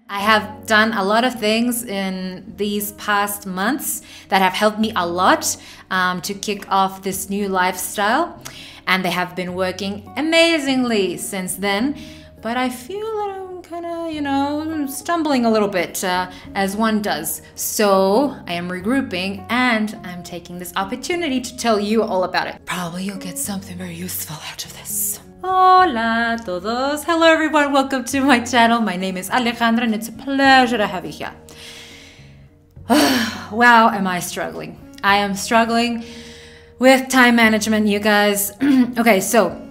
I have done a lot of things in these past months that have helped me a lot to kick off this new lifestyle, and they have been working amazingly since then. But I feel that I'm kind of, stumbling a little bit as one does. So I am regrouping and I'm taking this opportunity to tell you all about it. Probably you'll get something very useful out of this. Hola a todos. Hello everyone, welcome to my channel. My name is Alejandra and it's a pleasure to have you here. Wow, am I struggling. I am struggling with time management, you guys. Okay, so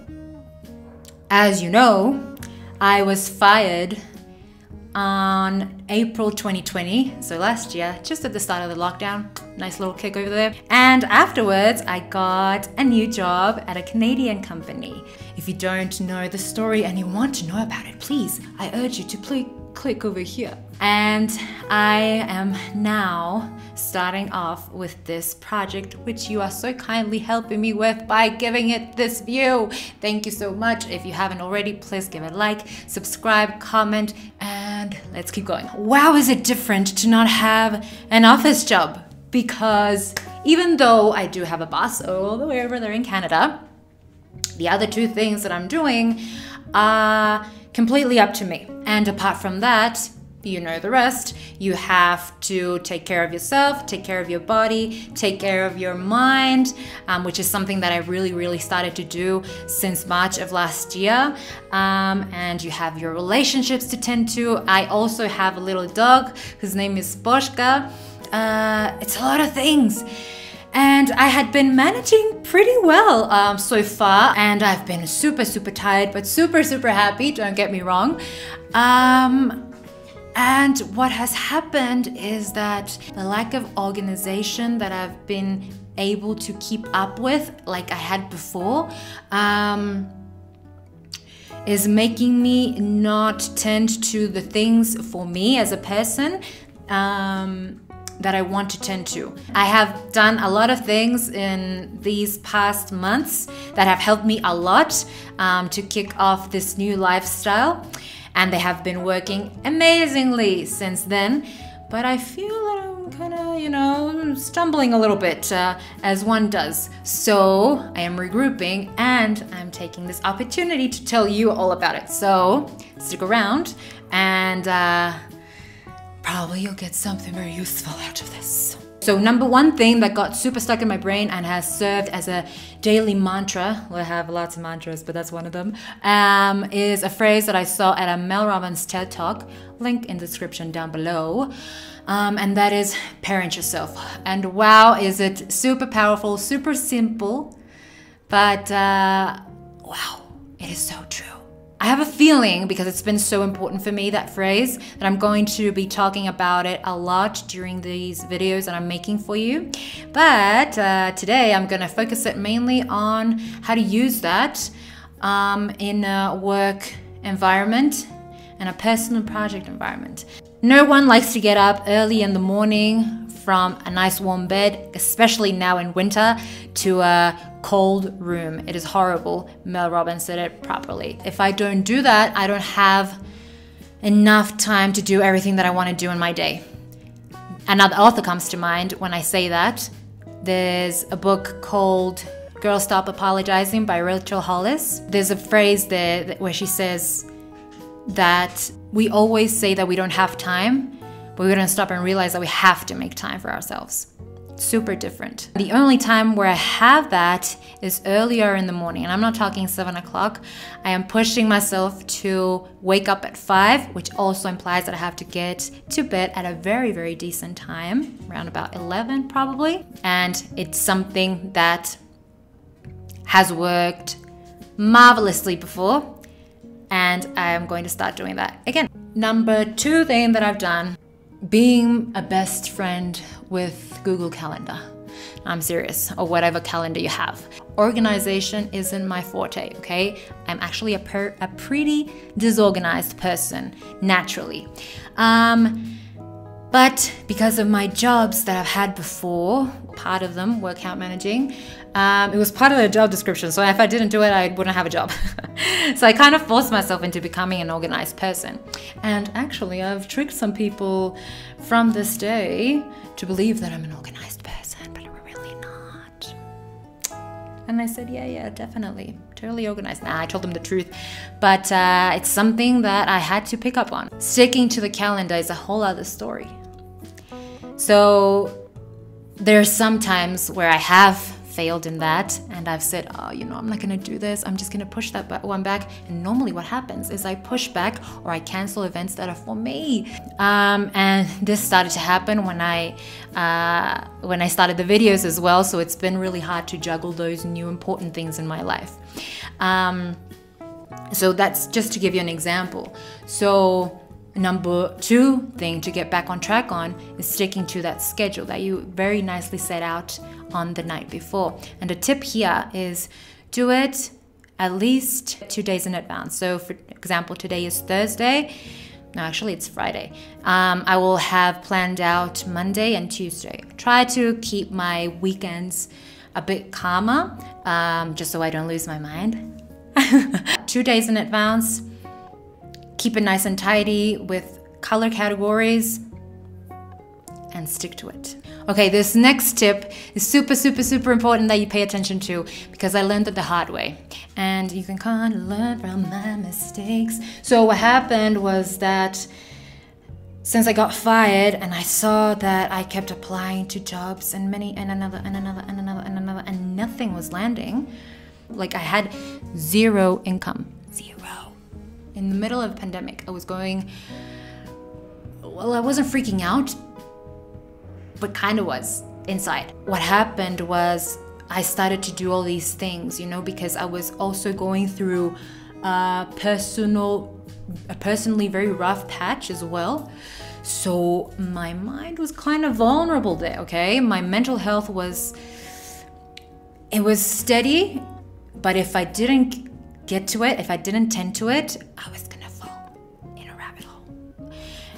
as you know, I was fired on April 2020, so last year, just at the start of the lockdown. Nice little kick over there. And afterwards, I got a new job at a Canadian company. If you don't know the story and you want to know about it, please, I urge you to please click over here. And I am now starting off with this project, which you are so kindly helping me with by giving it this view. Thank you so much. If you haven't already, please give it a like, subscribe, comment, and let's keep going. Wow, is it different to not have an office job? Because even though I do have a boss all the way over there in Canada, the other two things that I'm doing are completely up to me. And apart from that, you know the rest. You have to take care of yourself, take care of your body, take care of your mind, which is something that I really started to do since March of last year. And you have your relationships to tend to. I also have a little dog whose name is Boschka. It's a lot of things. And I had been managing pretty well so far, and I've been super tired, but super happy, don't get me wrong. And what has happened is that the lack of organization that I've been able to keep up with, like I had before, is making me not tend to the things for me as a person that I want to tend to. I have done a lot of things in these past months that have helped me a lot to kick off this new lifestyle, and they have been working amazingly since then. But I feel that I'm kind of, stumbling a little bit as one does. So I am regrouping and I'm taking this opportunity to tell you all about it. So stick around and probably you'll get something very useful out of this. So number one thing that got super stuck in my brain and has served as a daily mantra, well, I have lots of mantras, but that's one of them, is a phrase that I saw at a Mel Robbins TED Talk, link in the description down below, and that is parent yourself. And wow, is it super powerful, super simple, but wow, it is so true. I have a feeling, because it's been so important for me, that phrase, that I'm going to be talking about it a lot during these videos that I'm making for you. But today I'm going to focus it mainly on how to use that in a work environment and a personal project environment. No one likes to get up early in the morning from a nice warm bed, especially now in winter, to a cold room. It is horrible. Mel Robbins said it properly. If I don't do that, I don't have enough time to do everything that I want to do in my day. Another author comes to mind when I say that. There's a book called Girl Stop Apologizing by Rachel Hollis. There's a phrase there where she says that we always say that we don't have time, but we're gonna stop and realize that we have to make time for ourselves. Super different. The only time where I have that is earlier in the morning, and I'm not talking 7 o'clock. I am pushing myself to wake up at 5, which also implies that I have to get to bed at a very decent time, around about 11 probably. And it's something that has worked marvelously before, and I am going to start doing that again. Number 2 thing that I've done, being a best friend with Google Calendar. I'm serious, or whatever calendar you have. Organization isn't my forte, okay? I'm actually a pretty disorganized person, naturally. But But because of my jobs that I've had before, part of them were account managing, it was part of the job description. So if I didn't do it, I wouldn't have a job. So I kind of forced myself into becoming an organized person. And actually, I've tricked some people from this day to believe that I'm an organized person, but I'm really not. And I said, yeah, definitely. Totally organized. Nah, I told them the truth. But it's something that I had to pick up on. Sticking to the calendar is a whole other story. So there's some times where I have failed in that and I've said, I'm not gonna do this, I'm just gonna push that one back. And normally what happens is I push back or I cancel events that are for me. And this started to happen when I started the videos as well, so it's been really hard to juggle those new important things in my life. So that's just to give you an example. So number 2 thing to get back on track on is sticking to that schedule that you very nicely set out on the night before. And a tip here is do it at least 2 days in advance. So for example, today is Thursday. No, actually it's Friday. I will have planned out Monday and Tuesday. Try to keep my weekends a bit calmer, just so I don't lose my mind. 2 days in advance. Keep it nice and tidy with color categories and stick to it. Okay, this next tip is super important that you pay attention to because I learned it the hard way. And you can kind of learn from my mistakes. So what happened was that since I got fired and I saw that I kept applying to jobs and another, and nothing was landing, like I had zero income. In the middle of a pandemic, I wasn't freaking out, but kind of was inside. What happened was I started to do all these things, because I was also going through a personally very rough patch as well. So my mind was kind of vulnerable there, okay? My mental health was steady, but if I didn't get to it, if I didn't tend to it, I was gonna fall in a rabbit hole.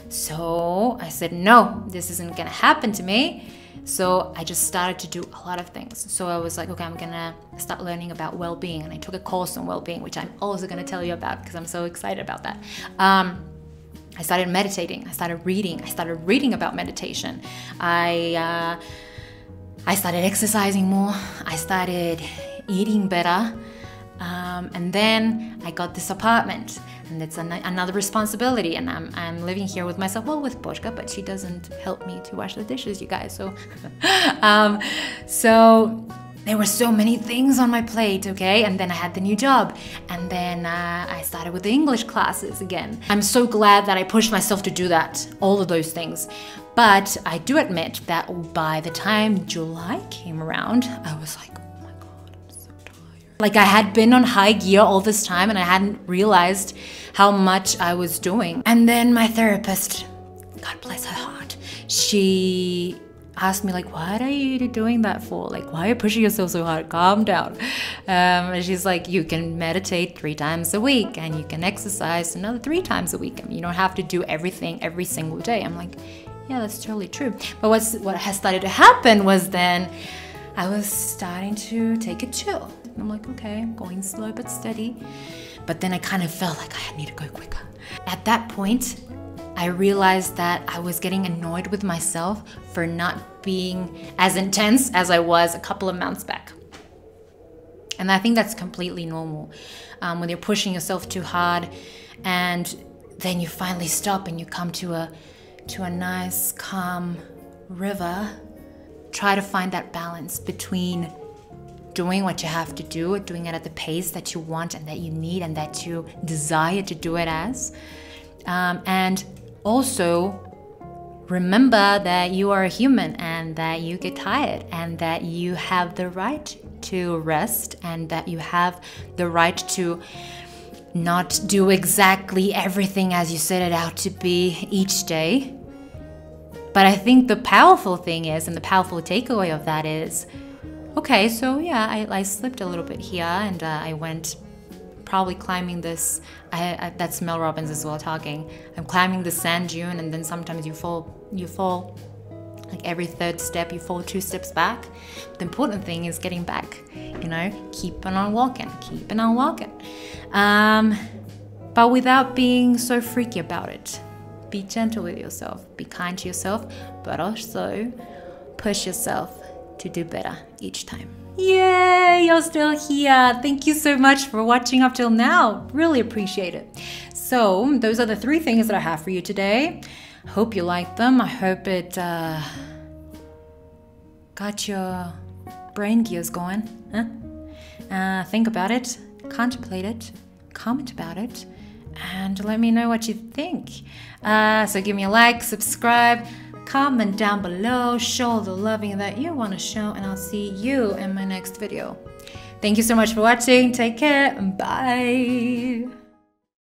So I said, no, this isn't gonna happen to me. So I just started to do a lot of things. So I was like, okay, I'm gonna start learning about well-being. And I took a course on well-being, which I'm also gonna tell you about because I'm so excited about that. I started meditating, I started reading about meditation. I started exercising more, I started eating better. And then I got this apartment, and it's another responsibility. And I'm living here with myself, well, with Boschka, but she doesn't help me to wash the dishes, you guys. So, so there were so many things on my plate, okay? And then I had the new job, and then I started with the English classes again. I'm so glad that I pushed myself to do that, all of those things. But I do admit that by the time July came around, I was like, like I had been on high gear all this time and I hadn't realized how much I was doing. And then my therapist, God bless her heart, she asked me like, what are you doing that for? Like, why are you pushing yourself so hard? Calm down. And she's like, you can meditate 3 times a week and you can exercise another 3 times a week. I mean, you don't have to do everything every single day. I'm like, yeah, that's totally true. But what has started to happen was then I was starting to take it chill. I'm like, okay, I'm going slow but steady. But then I kind of felt like I need to go quicker. At that point, I realized that I was getting annoyed with myself for not being as intense as I was a couple of months back. And I think that's completely normal. When you're pushing yourself too hard and then you finally stop and you come to a nice, calm river, try to find that balance between doing what you have to do, doing it at the pace that you want and that you need and that you desire to do it as. And also remember that you are a human and that you get tired and that you have the right to rest and that you have the right to not do exactly everything as you set it out to be each day. But I think the powerful thing is, and the powerful takeaway of that is, okay, so yeah, I slipped a little bit here and I went probably climbing this, that's Mel Robbins as well talking. I'm climbing the sand dune, and then sometimes you fall like every third step, you fall 2 steps back. The important thing is getting back, keeping on walking. But without being so freaky about it. Be gentle with yourself, be kind to yourself, but also push yourself to do better each time. Yay, you're still here. Thank you so much for watching up till now. Really appreciate it. So those are the 3 things that I have for you today. Hope you liked them. I hope it got your brain gears going. Think about it, contemplate it, comment about it, and let me know what you think. So give me a like, subscribe, comment down below, show the loving that you want to show, and I'll see you in my next video. Thank you so much for watching. Take care. Bye.